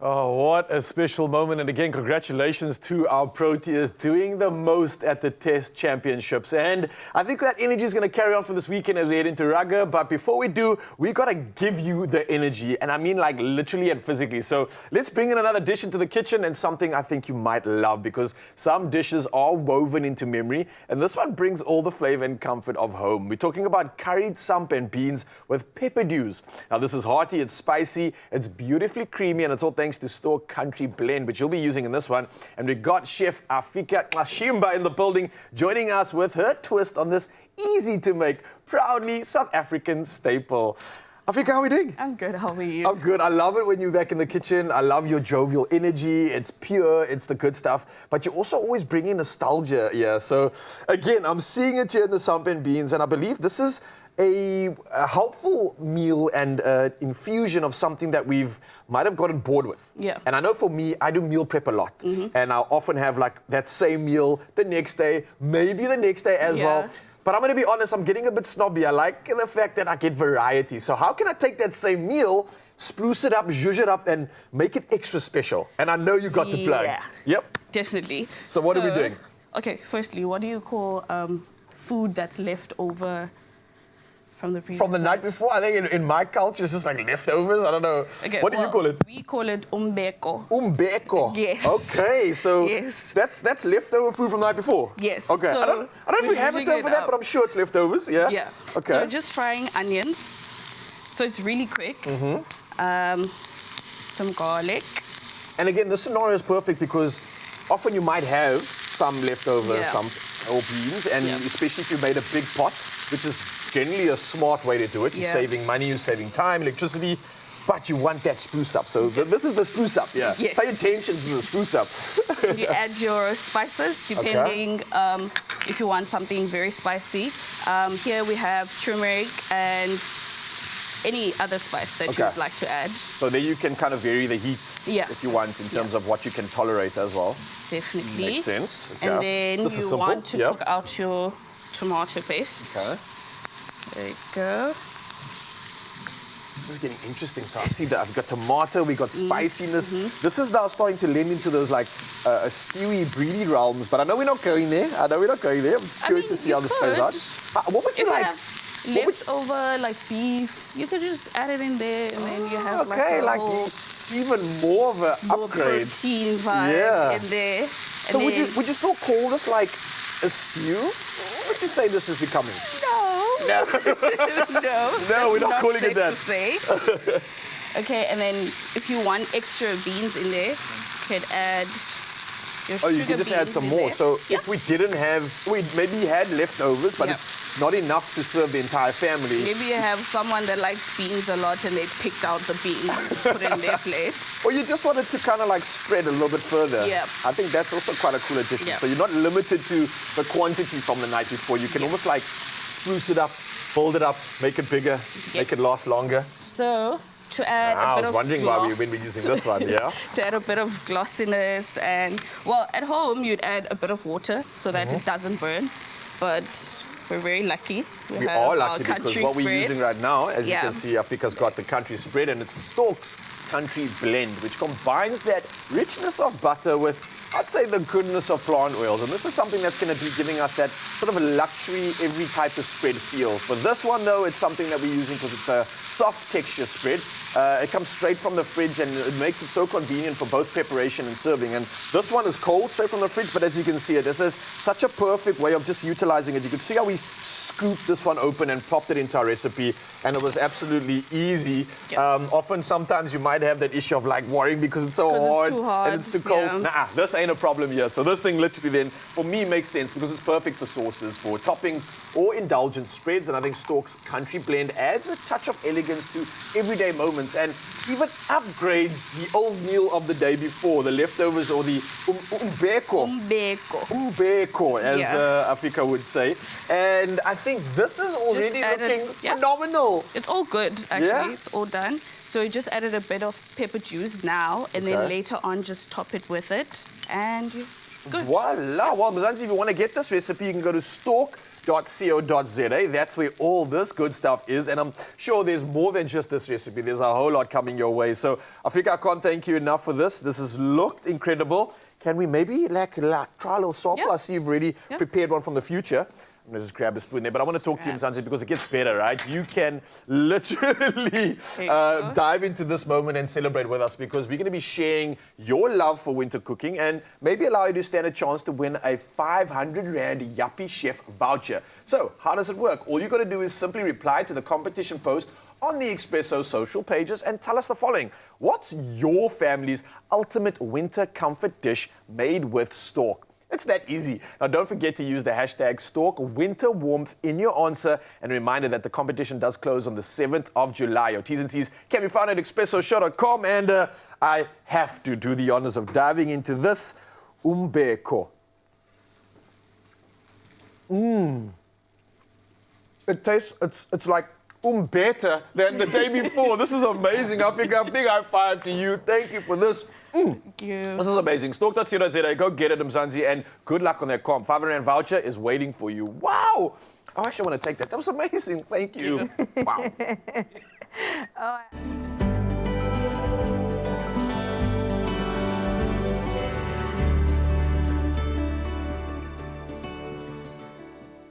Oh, what a special moment. And again, congratulations to our Proteas doing the most at the Test Championships. And I think that energy is going to carry on for this weekend as we head into Rugger. But before we do, we got to give you the energy. And I mean like literally and physically. So let's bring in another dish into the kitchen and something I think you might love because some dishes are woven into memory. And this one brings all the flavor and comfort of home. We're talking about curried samp and beans with Peppadews. Now this is hearty, it's spicy, it's beautifully creamy, and it's all thanks to STORK Country Blend, which you'll be using in this one. And we got Chef Afika Mashimba in the building, joining us with her twist on this easy-to-make, proudly South African staple. Afika, how are we doing? I'm good, how are you? I'm good. I love it when you're back in the kitchen. I love your jovial energy. It's pure, it's the good stuff. But you also always bring in nostalgia here. So again, I'm seeing it here in the samp and beans, and I believe this is a helpful meal and infusion of something that might have gotten bored with. Yeah. And I know for me, I do meal prep a lot. And I often have like that same meal the next day, maybe the next day as well. But I'm going to be honest, I'm getting a bit snobby. I like the fact that I get variety. So how can I take that same meal, spruce it up, zhuzh it up, and make it extra special? And I know you got the plug. Yeah. Yep. Definitely. So what are we doing? Okay, firstly, what do you call food that's left over from the previous night before? I think in my culture, it's just like leftovers. I don't know. Okay, what do you call it? We call it umbeko. Umbeko? Yes. Okay, so yes. that's leftover food from the night before? Yes. Okay, so I don't know if we have a term for that, but I'm sure it's leftovers, yeah? Yeah. Okay. So just frying onions. So it's really quick. Some garlic. And again, this scenario is perfect because often you might have some leftover or beans, and especially if you made a big pot, which is generally a smart way to do it. You're saving money, you're saving time, electricity, but you want that spruce up. So this is the spruce up, yeah. Yes. Pay attention to the spruce up. You add your spices, depending if you want something very spicy. Here we have turmeric and any other spice that you'd like to add. So there you can kind of vary the heat if you want in terms of what you can tolerate as well. Definitely. Makes sense. Okay. And then you want to cook out your tomato paste. Okay. There you go. This is getting interesting. So I see that I've got tomato, we got spiciness. This is now starting to lend into those like stewy, breedy realms. But I know we're not going there. I'm curious to see how this plays out. What would you like? Leftover like beef, you could just add it in there, and then you have like even more of an upgrade. Protein vibe in there. So would you still call this like a stew? What would you say this is becoming? No. No, we're not calling it that. To say. Okay, and then if you want extra beans in there, you could add your sugar beans. You can just add some more. So if we didn't have, we maybe had leftovers, but it's not enough to serve the entire family. Maybe you have someone that likes beans a lot and they picked out the beans, put it in their plate. Or you just wanted to kind of like spread a little bit further. Yeah. I think that's also quite a cool addition. So you're not limited to the quantity from the night before. You can almost like spruce it up, build it up, make it bigger, make it last longer. So to add a bit of I was wondering why we've been using this one, yeah? To add a bit of glossiness and, well, at home you'd add a bit of water so that it doesn't burn. But we're very lucky. We are lucky because what we're spread. using right now, as you can see, Afika's got the country spread, and it's STORK's Country Blend, which combines that richness of butter with, I'd say, the goodness of plant oils. And this is something that's going to be giving us that sort of a luxury, every type of spread feel. For this one, though, it's something that we're using because it's a soft texture spread. It comes straight from the fridge, and it makes it so convenient for both preparation and serving. And this one is cold, straight from the fridge, but as you can see, this is such a perfect way of just utilizing it. You can see how we scooped this one open and popped it into our recipe, and it was absolutely easy. Often, sometimes you might have that issue of like worrying because it's so hard and it's too cold. Nah, this ain't a problem here. So this thing literally then, for me, makes sense because it's perfect for sauces, for toppings, or indulgent spreads. And I think STORK's Country Blend adds a touch of elegance to everyday moments and even upgrades the old meal of the day before, the leftovers or the umbeko. Umbeko, as Afika would say. And I think this is already looking phenomenal. It's all good, actually. It's all done. So we just added a bit of Peppadews now, and then later on just top it with it, and Good. Voila. Well, Mzansi, if you want to get this recipe, you can go to stork.co.za. That's where all this good stuff is. And I'm sure there's more than just this recipe. There's a whole lot coming your way. So, Afrika, I can't thank you enough for this. This has looked incredible. Can we maybe try a little sample? Yeah. I see you've already prepared one from the future. I'm going to just grab a spoon there. But I want to talk to you, Mzansi, because it gets better, right? You can literally dive into this moment and celebrate with us, because we're going to be sharing your love for winter cooking and maybe allow you to stand a chance to win a 500 Rand Yuppie Chef voucher. So how does it work? All you got to do is simply reply to the competition post on the Expresso social pages and tell us the following. What's your family's ultimate winter comfort dish made with STORK? It's that easy. Now, don't forget to use the hashtag STORKWinterWarmth in your answer. And a reminder that the competition does close on the 7th of July. Your T's and C's can be found at expressoshow.com. And I have to do the honors of diving into this umbeko. It tastes, it's like better than the day before. This is amazing. Afrika, big high five to you. Thank you for this. Thank you. This is amazing. Stork.co.za. Go get it, Mzansi, and good luck on that comp. 500 Rand voucher is waiting for you. Wow. I actually want to take that. That was amazing. Thank you. Wow.